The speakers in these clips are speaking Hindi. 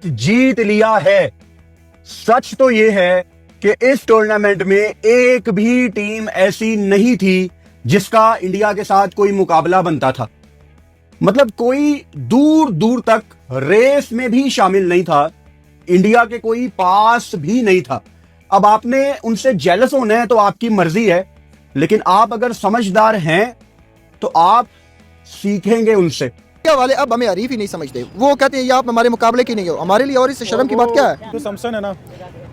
जीत लिया है। सच तो यह है कि इस टूर्नामेंट में एक भी टीम ऐसी नहीं थी जिसका इंडिया के साथ कोई मुकाबला बनता था। मतलब कोई दूर दूर तक रेस में भी शामिल नहीं था, इंडिया के कोई पास भी नहीं था। अब आपने उनसे जेलस होना है तो आपकी मर्जी है, लेकिन आप अगर समझदार हैं तो आप सीखेंगे उनसे। इंडिया वाले अब हमें हरीफ ही नहीं समझते, वो कहते हैं ये आप हमारे मुकाबले की नहीं हो, हमारे लिए और इससे शर्म की बात क्या है। जो सैमसन है ना,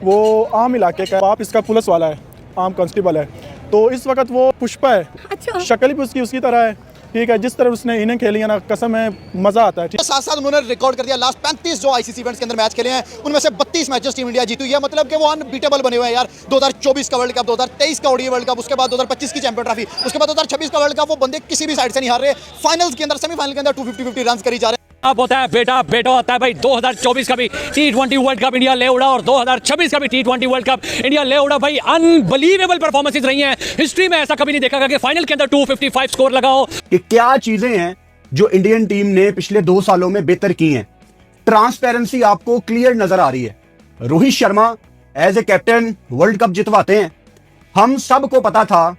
वो आम इलाके का, आप इसका पुलिस वाला है, आम कांस्टेबल है, तो इस वक्त वो पुष्पा है। अच्छा। शक्ल भी उसकी तरह है, ठीक है, जिस तरह उसने इनिंग खेली है ना, कसम है मजा आता है। साथ साथ उन्होंने रिकॉर्ड कर दिया, लास्ट 35 जो आईसीसी इवेंट्स के अंदर मैच खेले हैं उनमें से 32 मैचेस टीम इंडिया जीती हुई है। मतलब कि वो अनबीटेबल बने हुए हैं यार। 2024 का वर्ल्ड कप, 2023 का ओडीआई वर्ल्ड कप, उसके बाद 2025 की चैंपियन ट्रॉफी, उसके बाद 2026 का वर्ल्ड कप, वो बंदे किसी भी साइड से नहीं हार रहे। फाइनल्स के अंदर, सेमीफाइनल के अंदर 250 रन करी जा रहे हैं। अब होता है बेटा होता है भाई। 2024 का भी T20 वर्ल्ड कप इंडिया ले उड़ा और 2026 का भी T20 वर्ल्ड कप इंडिया ले उड़ा भाई। अनबिलीवेबल परफॉर्मेंसेस रही हैं, हिस्ट्री में ऐसा कभी नहीं देखा कि फाइनल के अंदर 255 स्कोर लगा हो। कि क्या चीजें हैं जो इंडियन टीम ने पिछले 2 सालों में बेहतर की हैं। ट्रांसपेरेंसी आपको क्लियर नजर आ रही है। Rohit Sharma as a captain world cup जितवाते हैं। हम सबको पता था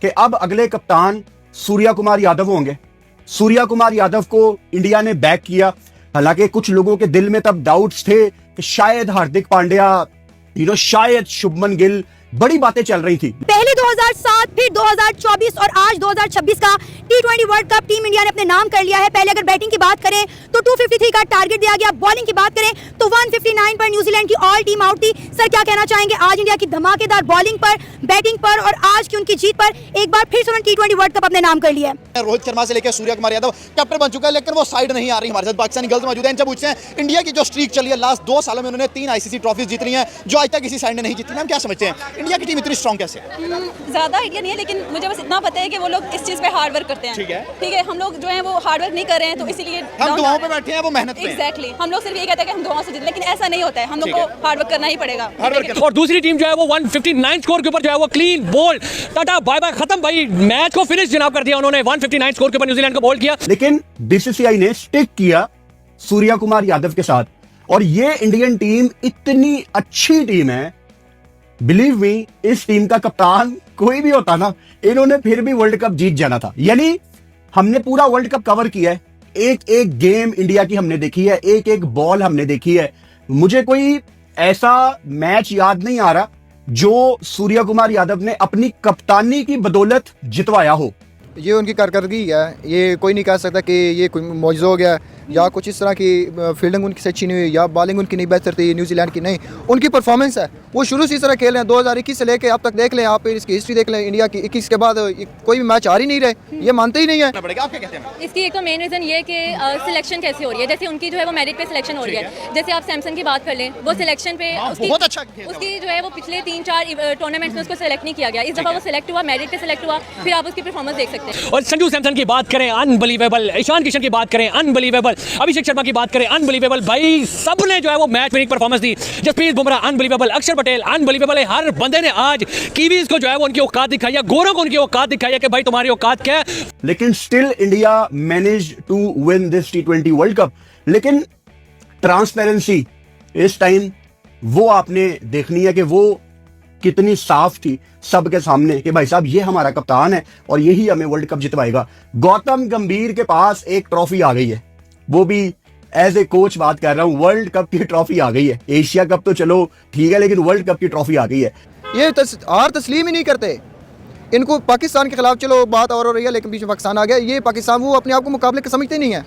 कि अब अगले कप्तान सूर्या कुमार यादव होंगे। सूर्या कुमार यादव को इंडिया ने बैक किया। हालांकि कुछ लोगों के दिल में तब डाउट्स थे कि शायद हार्दिक पांड्या, शायद शुभमन गिल, बड़ी बातें चल रही थी। पहले 2007, फिर 2024 और आज 2026 का T20 world cup team India ने अपने नाम कर लिया है। पहले अगर बैटिंग की बात करें तो 253 का टारगेट दिया गया, बॉलिंग की बात करें तो 159 पर न्यूजीलैंड की ऑल टीम आउट थी। सर क्या कहना चाहेंगे आज इंडिया की धमाकेदार बॉलिंग पर, बैटिंग पर और आज की उनकी जीत पर? एक बार फिर से उन्होंने T20 वर्ल्ड कप अपने नाम कर लिया है। रोहित शर्मा से लेकर सूर्या कुमार यादव कैप्टन बन चुका है, लेकिन वो साइड नहीं आ रही। हमारे साथ पाकिस्तानी गर्ल्स मौजूद हैं। इनसे पूछते हैं इंडिया की जो स्ट्रीक चली है, लास्ट 2 सालों में उन्होंने 3 आईसीसी ट्रॉफीज जीत ली हैं जो आज तक किसी साइड ने नहीं जीती। हम क्या समझते हैं इंडिया की टीम इतनी स्ट्रॉन्ग कैसे? ज़्यादा आइडिया नहीं है, लेकिन मुझे बस इतना पता है कि वो लोग इस चीज़ पे हार्ड वर्क करते हैं। ठीक है, हम लोग जो है वो हार्ड वर्क नहीं कर रहे हैं, तो इसीलिए हम दुआओं पे बैठे हैं, वो मेहनत पे। एग्जैक्टली, हम लोग सिर्फ ये कहते हैं कि हम दुआओं से जीते, लेकिन ऐसा नहीं होता है। हम लोग को हार्ड वर्क करना ही पड़ेगा। और दूसरी टीम जो है वो 159 स्कोर के ऊपर जो है वो clean bold, tata bye bye, खत्म भाई। मैच को फिनिश जनाब कर दिया उन्होंने। 159 स्कोर के ऊपर न्यूजीलैंड को बोल्ड किया। लेकिन बीसीसीआई ने स्टिक किया सूर्या कुमार यादव के साथ, और ये इंडियन टीम इतनी अच्छी टीम है, बिलीव मी, इस टीम का कप्तान कोई भी होता ना, इन्होंने फिर भी वर्ल्ड कप जीत जाना था। यानी हमने पूरा वर्ल्ड कप कवर किया है, एक एक गेम इंडिया की हमने देखी है, एक एक बॉल हमने देखी है। मुझे कोई ऐसा मैच याद नहीं आ रहा जो सूर्या कुमार यादव ने अपनी कप्तानी की बदौलत जितवाया हो। ये उनकी कारकर्दगी है, ये कोई नहीं कह सकता कि ये कोई मौजूद हो गया या कुछ इस तरह की फील्डिंग उनकी अच्छी नहीं हुई या बॉलिंग उनकी नहीं बेहतर थी न्यूजीलैंड की। नहीं, उनकी परफॉर्मेंस है, वो शुरू से इस तरह खेल रहे हैं। 2021 से लेके अब तक देख लें आप, इसकी हिस्ट्री देख लें इंडिया की। 21 के बाद कोई भी मैच हार ही नहीं रहे, ये मानते ही नहीं है। इसकी एक तो मेन रीज़न ये कि सिलेक्शन कैसे हो रही है। जैसे उनकी जो है वो मेरिट पे सिलेक्शन हो रही है। जैसे आप सैमसन की बात कर लें, वो सिलेक्शन पे उसकी जो है वो पिछले 3-4 टूर्नामेंट्स में उसको सेलेक्ट नहीं किया गया। इस दफ़ा वो सिलेक्ट हुआ, मेरिट पे सिलेक्ट हुआ, फिर आप उसकी परफॉर्मेंस देख सकते हैं। और संजू सैमसन की बात करें, अनबिलीवेबल। ईशान किशन की बात करें, अनबिलीवेबल। अभिषेक शर्मा की बात करें, अनबिलीवेबल। भाई सबने जो है वो मैच विनिंग परफॉर्मेंस दी। जसप्रीत बुमराह अनबिलीवेबल, अक्षर पटेल अनबिलीवेबल है। हर बंदे ने आज कीवीज को जो है वो उनकी औकात दिखाई है, गोरों को उनकी औकात दिखाई है कि भाई तुम्हारी औकात क्या है। लेकिन still India manage to win this T20 world cup. लेकिन ट्रांसपेरेंसी इस टाइम वो आपने देखनी है कि वो कितनी साफ थी सबके सामने कि भाई साहब ये हमारा कप्तान है और यही हमें वर्ल्ड कप जितवाएगा। गौतम गंभीर के पास एक ट्रॉफी आ गई है, वो भी एज ए कोच बात कर रहा हूं, वर्ल्ड कप की ट्रॉफी आ गई है। एशिया कप तो चलो ठीक है, लेकिन वर्ल्ड कप की ट्रॉफी आ गई है। ये हार तस्लीम ही नहीं करते। इनको पाकिस्तान के खिलाफ चलो बात और हो रही है, लेकिन बीच में पाकिस्तान आ गया। ये पाकिस्तान वो अपने आप को मुकाबले के समझते नहीं है।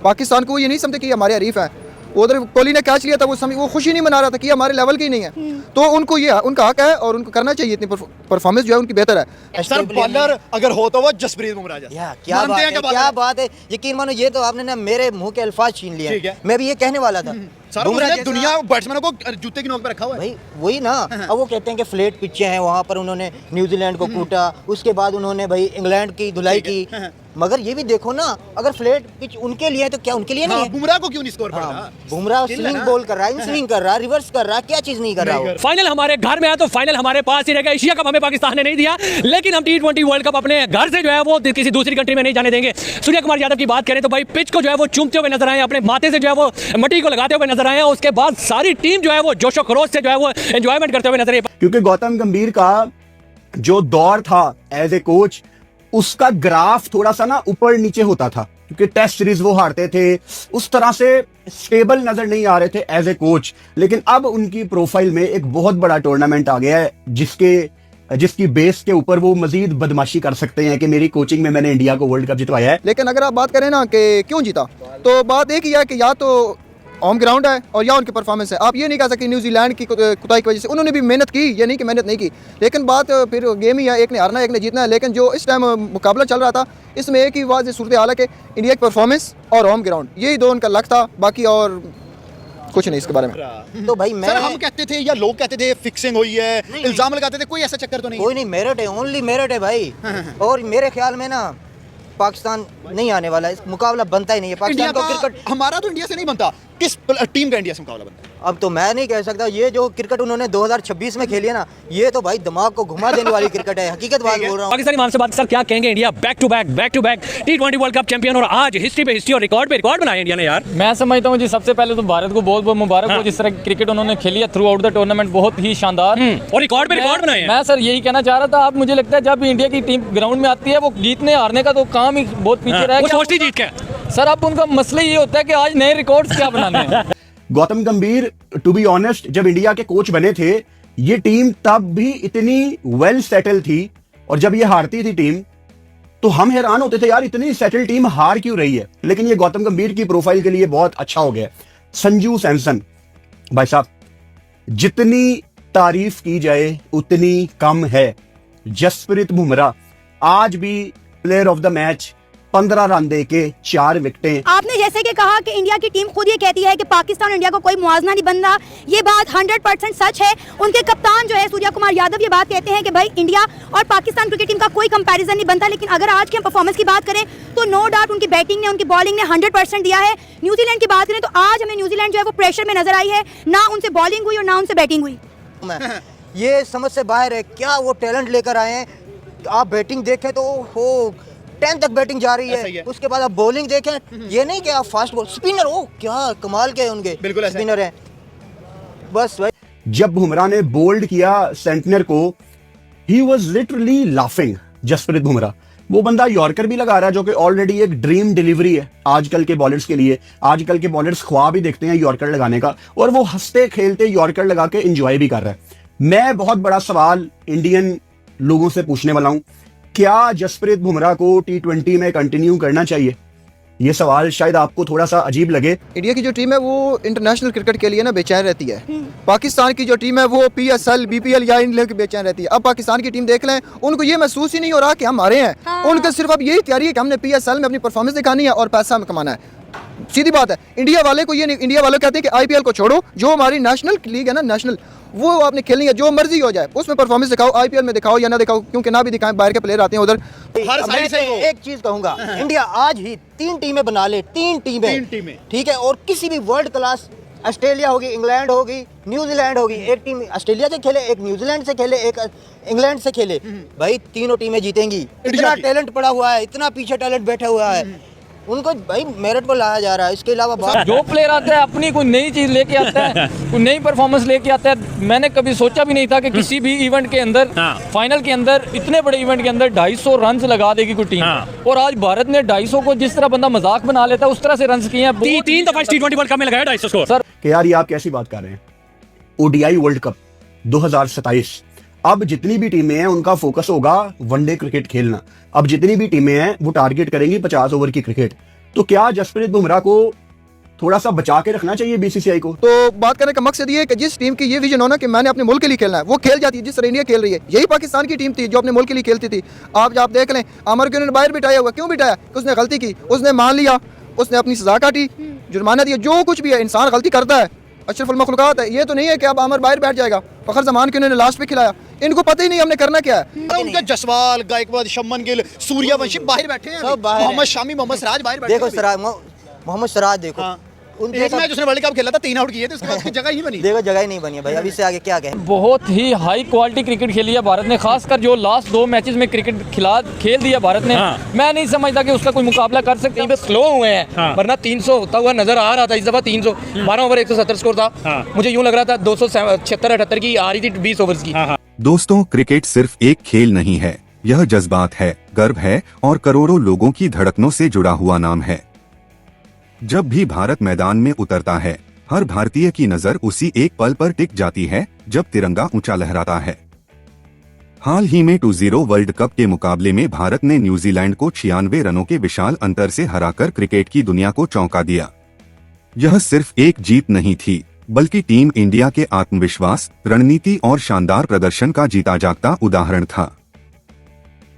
पाकिस्तान को ये नहीं समझते कि हमारे हरीफ है। उधर कोहली ने कैच लिया था, वो खुशी नहीं मना रहा था कि हमारे लेवल की नहीं है। तो उनको ये उनका हक है और उनको करना चाहिए। इतनी परफॉर्मेंस जो है उनकी बेहतर है। सर बॉलर अगर हो तो वो जसप्रीत बुमराह जैसा। क्या बात है, यकीन मानो ये तो आपने ना मेरे मुंह के अल्फाज छीन लिए। मैं भी ये कहने वाला था। दुनिया बैट्समैनों को जूते की नोक पे रखा हुआ है भाई, वही ना। अब वो कहते हैं कि फ्लैट पिचें हैं, वहाँ पर उन्होंने न्यूजीलैंड को कूटा, उसके बाद उन्होंने भाई इंग्लैंड की धुलाई की। मगर ये भी देखो ना, अगर फ्लैट पिच उनके लिए है तो क्या उनके लिए नहीं है? बुमराह को क्यों नहीं स्कोर पड़ा? बुमराह स्विंग बॉल कर रहा है, स्विंग कर रहा है, रिवर्स कर रहा है, क्या चीज नहीं कर रहा है? फाइनल हमारे घर में है तो फाइनल हमारे पास ही रहेगा। एशिया कप हमें पाकिस्तान ने नहीं दिया, लेकिन हम T20 वर्ल्ड कप अपने घर से जो है वो किसी दूसरी कंट्री में नहीं जाने देंगे। सूर्या कुमार यादव की बात करें तो भाई पिच को जो है वो चूमते हुए नजर आए, अपने माथे से जो है वो मट्टी को लगाते हुए नजर आए हैं, उसके बाद सारी टीम जो है वो जोशो खरोश से जो है वो एंजॉयमेंट करते हुए नजर आई। क्योंकि गौतम गंभीर का जो दौर था एज ए कोच, उसका ग्राफ थोड़ा सा ना ऊपर नीचे होता था, क्योंकि टेस्ट सीरीज वो हारते थे, उस तरह से स्टेबल नजर नहीं आ रहे थे एज ए कोच। लेकिन अब उनकी प्रोफाइल में एक बहुत बड़ा टूर्नामेंट आ गया है, जिसकी बेस के ऊपर वो मजीद बदमाशी कर सकते हैं कि मेरी कोचिंग में मैंने इंडिया को वर्ल्ड कप जितवाया है। लेकिन अगर आप बात करें ना कि क्यों जीता, तो बात एक ही है कि या तो होम ग्राउंड है और या उनकी परफॉर्मेंस है। आप ये नहीं कह सकते न्यूजीलैंड की कुताई की वजह से, उन्होंने भी मेहनत की, ये नहीं कि मेहनत नहीं की, लेकिन बात फिर गेम ही है, एक ने हारना एक ने जीतना है। लेकिन जो इस टाइम मुकाबला चल रहा था, इसमें एक ही वाज़ेह सूरत हाल है कि इंडिया की परफॉर्मेंस और होम ग्राउंड, यही दो उनका लक था, बाकी और कुछ नहीं इसके बारे में। तो भाई मैं सर हम कहते थे या लोग कहते थे फिक्सिंग हुई है, इल्जाम लगाते थे, कोई ऐसा चक्कर तो नहीं? कोई नहीं, मेरिट है, ओनली मेरिट है भाई। और मेरे ख्याल में ना पाकिस्तान नहीं आने वाला है, इस मुकाबला बनता ही नहीं है पाकिस्तान को क्रिकेट। हमारा तो इंडिया से नहीं बनता, किस टीम का इंडिया से मुकाबला बनता है? अब तो मैं नहीं कह सकता, ये जो क्रिकेट उन्होंने 2026 में खेली है ना, ये तो भाई दिमाग को घुमा देने वाली क्रिकेट है, हकीकत बात बोल रहा हूँ। पाकिस्तानी मान से बात, सर क्या कहेंगे? India back to back T20 world cup champion, और आज हिस्ट्री पे हिस्ट्री और रिकॉर्ड पे रिकॉर्ड बनाया इंडिया ने यार। मैं समझता हूँ जी, सबसे पहले तो भारत को बहुत बहुत मुबारक हो, जिस तरह की क्रिकेट उन्होंने खेली है थ्रू आउट द टूर्नामेंट, बहुत ही शानदार, और रिकॉर्ड पे रिकॉर्ड बनाए हैं। मैं सर यही कहना चाह रहा था, आप मुझे लगता है जब इंडिया की टीम ग्राउंड में आती है, वो जीतने हारने का तो काम ही बहुत पीछे रह वो गया। सोचती जीत के सर अब उनका मसला ये होता है कि आज नए रिकॉर्ड्स क्या बनाने हैं। गौतम गंभीर टू बी ऑनेस्ट जब इंडिया के कोच बने थे, ये टीम तब भी इतनी वेल सेटल थी, और जब ये हारती थी टीम तो हम हैरान होते थे यार इतनी सेटल टीम हार क्यों रही है। लेकिन ये गौतम गंभीर की प्रोफाइल के लिए बहुत अच्छा हो गया। संजू सैमसन भाई साहब, जितनी तारीफ की जाए उतनी कम है। जसप्रीत बुमराह आज भी player of the match, 15 run दे के 4 विकेटें। आपने जैसे कि कहा कि इंडिया की टीम खुद ये कहती है कि पाकिस्तान और इंडिया को कोई मुआवजा नहीं बन रहा, ये बात 100% सच है। उनके कप्तान जो है सूर्या कुमार यादव ये बात कहते हैं कि भाई इंडिया और पाकिस्तान क्रिकेट टीम का कोई कंपैरिजन नहीं बनता। लेकिन अगर आज की हम परफॉर्मेंस की बात करें तो नो डाउट उनकी बैटिंग ने, उनकी बॉलिंग ने 100% दिया है। न्यूजीलैंड की बात करें तो आज हमें न्यूजीलैंड जो है वो प्रेशर में नजर आई है, ना उनसे बॉलिंग हुई और ना उनसे बैटिंग हुई। ये समझ से बाहर है, क्या वो टैलेंट लेकर आए हैं। आप बैटिंग देखें तो हो 10 तक बैटिंग जा रही है, उसके बाद आप बॉलिंग देखें, ये नहीं कि आप फास्ट बॉल स्पिनर हो, क्या कमाल के उनके बिल्कुल स्पिनर हैं बस भाई। जब बुमराह ने बोल्ड किया सेंटनर को, he was literally laughing. Jasprit Bumrah वो बंदा यॉर्कर भी लगा रहा है, जो कि ऑलरेडी एक ड्रीम डिलीवरी है आजकल के बॉलर्स के लिए। आजकल के बॉलर्स ख्वाब भी देखते हैं यॉर्कर लगाने का, और वो हंसते खेलते यॉर्कर लगा के एंजॉय भी कर रहा है। मैं बहुत बड़ा सवाल इंडियन लोगों से पूछने वाला हूं, क्या जसप्रीत बुमराह को T20 में कंटिन्यू करना चाहिए? ये सवाल शायद आपको थोड़ा सा अजीब लगे। इंडिया की जो टीम है वो इंटरनेशनल क्रिकेट के लिए ना बेचैन रहती है। पाकिस्तान की जो टीम है वो PSL, BPL या इन लेकर बेचैन रहती है। अब पाकिस्तान की टीम देख लें, उनको ये महसूस ही नहीं हो रहा कि हम हारे हैं। उनका सिर्फ अब यही तैयारी है कि हमने PSL में अपनी परफॉर्मेंस दिखानी है और पैसा कमाना है। सीधी बात है। इंडिया वाले को ये नहीं, इंडिया वाले कहते हैं कि IPL को छोड़ो, जो हमारी नेशनल लीग है ना, नेशनल, वो आपने खेलनी है, जो मर्जी हो जाए उसमें परफॉर्मेंस दिखाओ। IPL में दिखाओ या ना दिखाओ, क्योंकि ना भी दिखाएं, बाहर के प्लेयर आते हैं उधर। हर साइड से एक चीज कहूंगा, इंडिया आज ही 3 टीमें बना ले, 3 टीमें ठीक है, और किसी भी वर्ल्ड क्लास, ऑस्ट्रेलिया होगी, इंग्लैंड होगी, न्यूजीलैंड होगी, एक टीम ऑस्ट्रेलिया से खेले, एक न्यूजीलैंड से खेले, एक इंग्लैंड से खेले, भाई तीनों टीमें जीतेंगी। इतना टैलेंट पड़ा हुआ है, इतना पीछे टैलेंट बैठा हुआ है, उनको भाई मेरिट पर लाया जा रहा है। इसके अलावा जो प्लेयर आता है अपनी कोई नई चीज लेके आता है, कोई नई परफॉर्मेंस लेके आता है। मैंने कभी सोचा भी नहीं था कि किसी भी इवेंट के अंदर, फाइनल के अंदर, इतने बड़े इवेंट के अंदर 250 रन लगा देगी कोई टीम। और आज भारत ने 250 को जिस तरह बंदा मजाक बना लेता है, उस तरह से रन किए हैं। 3 दफा T20 वर्ल्ड कप में लगाया 250 स्कोर। सर कि यार ये आप कैसी बात कर रहे हैं? ODI वर्ल्ड कप 2027, अब जितनी भी टीमें हैं उनका फोकस होगा वनडे क्रिकेट खेलना। अब जितनी भी टीमें हैं वो टारगेट करेंगी 50 ओवर की क्रिकेट। तो क्या जसप्रीत बुमराह को थोड़ा सा बचा के रखना चाहिए BCCI को? तो बात करने का मकसद ये है कि जिस टीम की ये विजन हो ना कि मैंने अपने मुल्क के लिए खेलना है, वो खेल जाती है जिस तरह इंडिया खेल रही है। यही पाकिस्तान की टीम थी जो अपने मुल्क के लिए खेलती थी। आप देख लें, आमर ने बाहर बिठाया हुआ, क्यों बिठाया? कि उसने गलती की, उसने मान लिया, उसने अपनी सजा काटी, जुर्माना दिया। जो कुछ भी है, इंसान गलती करता है, अशरफुल मखलूकात है। ये तो नहीं है कि अब आमर बाहर बैठ जाएगा। फखर जमान के उन्होंने लास्ट पे खिलाया, इनको पता ही नहीं हमने करना क्या है। उनका जसवाल, गायकवाड, शुभमन गिल, सूर्यवंशी बाहर बैठे हैं, सब बाहर हैं। मोहम्मद शामी, मोहम्मद सिराज बाहर बैठे देखो हैं। सिराज, मोहम्मद सिराज देखो, एक मैच उसने वर्ल्ड कप खेला था 3 आउट किए थे, उसके बाद उसकी जगह ही बनी। देखो जगह ही नहीं बनी है भाई, अभी से आगे क्या कहें। बहुत ही हाई क्वालिटी क्रिकेट खेली है भारत ने, खासकर जो लास्ट 2 मैचेस में क्रिकेट खेल दिया भारत ने। मैं नहीं समझता कि उसका कोई मुकाबला कर सकते। कहीं पे स्लो हुए हैं, वरना 300 होता हुआ नजर आ रहा था। इस दफा 300 12 ओवर 170 स्कोर था। मुझे यूं लग रहा था 276-78 की आ रही थी 20 ओवर्स की। दोस्तों, क्रिकेट सिर्फ एक खेल नहीं है, यह जज्बात है, गर्व है और करोड़ों लोगों की धड़कनों से जुड़ा हुआ नाम है। जब भी भारत मैदान में उतरता है, हर भारतीय की नजर उसी एक पल पर टिक जाती है जब तिरंगा ऊंचा लहराता है। हाल ही में 2-0 वर्ल्ड कप के मुकाबले में भारत ने न्यूजीलैंड को 96 रनों के विशाल अंतर से हराकर क्रिकेट की दुनिया को चौंका दिया। यह सिर्फ एक जीत नहीं थी, बल्कि टीम इंडिया के आत्मविश्वास, रणनीति और शानदार प्रदर्शन का जीता जागता उदाहरण था।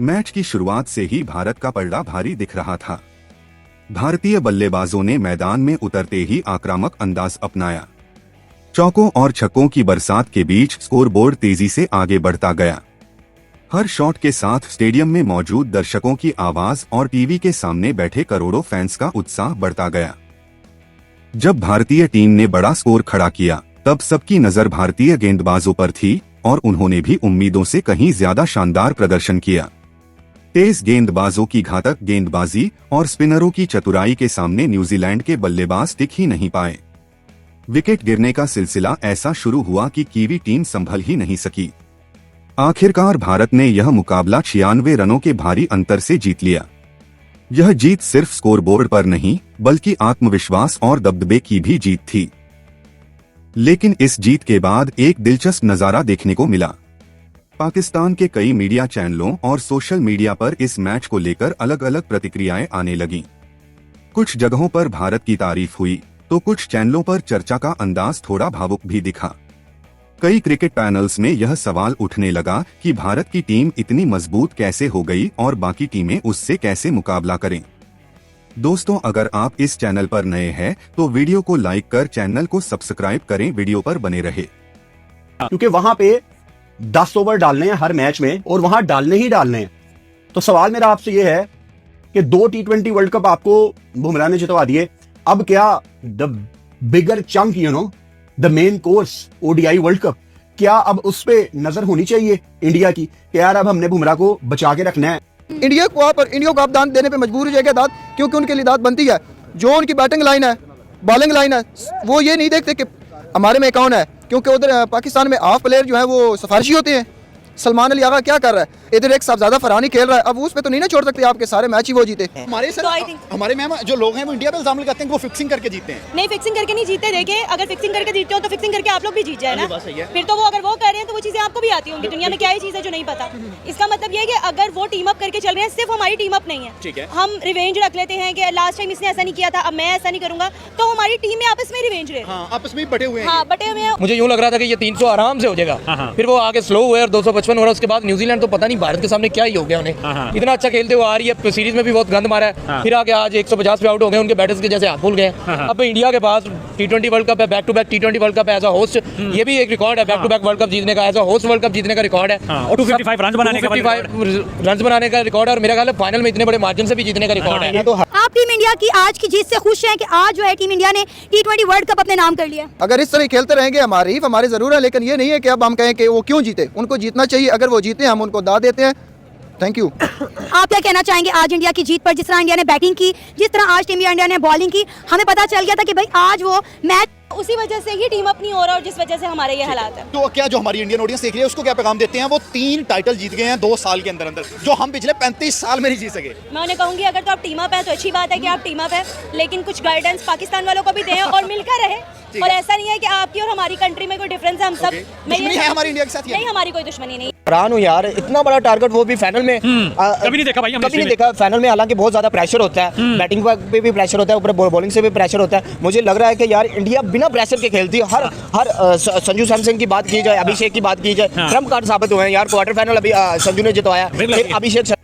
मैच की शुरुआत से ही भारत का पलड़ा भारी दिख रहा था। भारतीय बल्लेबाजों ने मैदान में उतरते ही आक्रामक अंदाज अपनाया। चौकों और छक्कों की बरसात के बीच स्कोरबोर्ड तेजी से आगे बढ़ता गया। हर शॉट के साथ स्टेडियम में मौजूद दर्शकों की आवाज और टीवी के सामने बैठे करोड़ों फैंस का उत्साह बढ़ता गया। जब भारतीय टीम ने बड़ा स्कोर खड़ा किया, तब सबकी नजर भारतीय गेंदबाजों पर थी और उन्होंने भी उम्मीदों से कहीं ज्यादा शानदार प्रदर्शन किया। तेज गेंदबाजों की घातक गेंदबाजी और स्पिनरों की चतुराई के सामने न्यूजीलैंड के बल्लेबाज टिक ही नहीं पाए। विकेट गिरने का सिलसिला ऐसा शुरू हुआ कि कीवी टीम संभल ही नहीं सकी। आखिरकार भारत ने यह मुकाबला 96 रनों के भारी अंतर से जीत लिया। यह जीत सिर्फ स्कोरबोर्ड पर नहीं, बल्कि आत्मविश्वास और दबदबे की भी जीत थी। लेकिन इस जीत के बाद एक दिलचस्प नजारा देखने को मिला। पाकिस्तान के कई मीडिया चैनलों और सोशल मीडिया पर इस मैच को लेकर अलग अलग प्रतिक्रियाएं आने लगीं। कुछ जगहों पर भारत की तारीफ हुई, तो कुछ चैनलों पर चर्चा का अंदाज थोड़ा भावुक भी दिखा। कई क्रिकेट पैनल्स में यह सवाल उठने लगा कि भारत की टीम इतनी मजबूत कैसे हो गई और बाकी टीमें उससे कैसे मुकाबला करें। दोस्तों, अगर आप इस चैनल पर नए हैं तो वीडियो को लाइक कर चैनल को सब्सक्राइब करें, वीडियो पर बने रहे। क्योंकि वहां पे 10 ओवर डालने हैं हर मैच में और वहां डालने ही डालने हैं। तो सवाल मेरा आपसे यह है कि 2 T20 वर्ल्ड कप आपको बुमराह ने जितवा दिए, अब क्या the bigger chunk the main course ODI world cup, क्या अब उस पे नजर होनी चाहिए इंडिया की कि यार अब हमने बुमराह को बचा के रखना है? इंडिया को आप दान देने पे मजबूर हो जाएगा दाद, क्योंकि उनके लिए दाद बनती है। जो उनकी बैटिंग लाइन है, बॉलिंग लाइन है, वो ये नहीं देखते कि हमारे में कौन है, क्योंकि उधर पाकिस्तान में हाफ प्लेयर जो है वो सिफारिशी होते हैं। सलमान अली आगा क्या कर रहा है, इधर एक साहबजादा फरहानी खेल रहा है, अब उस पे तो नहीं ना छोड़ सकते आपके सारे मैच ही वो जीते। हमारे मैम जो लोग हैं वो इंडिया पे इल्जाम लगाते हैं कि वो फिक्सिंग करके जीते हैं। नहीं, फिक्सिंग करके नहीं जीते। देखिए, अगर फिक्सिंग करके जीते हो तो फिक्सिंग करके आप लोग भी जीत जाए ना। फिर तो वो अगर वो कर रहे हैं तो वो चीजें आपको भी आती होंगी। दुनिया में क्या ही चीज है जो नहीं पता। इसका मतलब ये है कि अगर वो टीम अप करके चल रहे हैं, सिर्फ हमारी टीम अप नहीं है, हम रिवेंज रख लेते हैं कि लास्ट टाइम इसने ऐसा नहीं किया था, अब मैं ऐसा नहीं करूंगा, तो हमारी टीम में आपस में रिवेंज रहे, आपस में बटे हुए हैं। हाँ, बटे हुए हैं। मुझे यूं लग रहा था कि ये 300 आराम से हो जाएगा, फिर वो आगे स्लो हुए और 255 हो रहा। उसके बाद न्यूजीलैंड तो पता नहीं भारत के सामने क्या ही हो गया उन्हें। इतना अच्छा खेलते हुए आ रही है, सीरीज में भी बहुत गंद मारा है, फिर आके आज 150 पे आउट हो गए, उनके बैटर्स के जैसे हाथ भूल गए। अब इंडिया के पास T20 वर्ल्ड कप है, back to back T20 world cup है एज अ होस्ट, ये भी एक रिकॉर्ड है, back to back world cup जीतने का, as a host world cup जीतने का रिकॉर्ड है, और 255 रन बनाने का रिकॉर्ड है, और मेरा ख्याल है फाइनल में इतने बड़े मार्जिन से भी जीतने का रिकॉर्ड है। आप टीम इंडिया की आज की जीत से खुश हैं कि आज जो है टीम इंडिया ने T20 वर्ल्ड कप अपने नाम कर लिया? अगर इस तरह खेलते रहेंगे हमारे जरूर है, लेकिन ये नहीं है कि अब हम कहें कि वो क्यों जीते। उनको जीतना चाहिए, अगर वो जीते हम उनको दाद देते हैं। Thank you. आप क्या कहना चाहेंगे आज इंडिया की जीत पर? जिस तरह इंडिया ने बैटिंग की, जिस तरह आज टीम इंडिया ने बॉलिंग की, हमें पता चल गया था कि भाई आज वो मैच उसी वजह से ही टीम अप नहीं हो रहा और जिस वजह से हमारे ये हालात है। तो क्या जो हमारी इंडियन ऑडियंस देख रही है उसको क्या पैगाम देते हैं? वो 3 टाइटल जीत गए हैं 2 साल के अंदर अंदर, जो हम पिछले 35 साल में नहीं जीत सके। मैं उन्हें कहूंगी अगर तो आप टीम अप है तो अच्छी बात है कि आप टीम अप है, लेकिन कुछ गाइडेंस पाकिस्तान वालों को भी दें और मिलकर रहे। और ऐसा नहीं है कि आपकी और हमारी कंट्री में कोई डिफरेंस है, हम सब दुश्मनी है हमारी इंडिया के साथ। नहीं, हमारी कोई दुश्मनी नहीं। हैरान हूँ यार, इतना बड़ा टारगेट वो भी फाइनल में कभी नहीं देखा भाई, कभी नहीं देखा फाइनल में। हालांकि बहुत ज्यादा प्रेशर होता है, बैटिंग पे भी प्रेशर होता है, ऊपर बॉलिंग से भी प्रेशर होता है। मुझे लग रहा है कि यार इंडिया बिना प्रेशर के खेलती है। हर संजू सैमसन की बात की जाए, अभिषेक की बात की जाए, ट्रम्प कार्ड साबित हुए हैं यार। क्वार्टर फाइनल अभी संजू ने जितवाया, फिर अभिषेक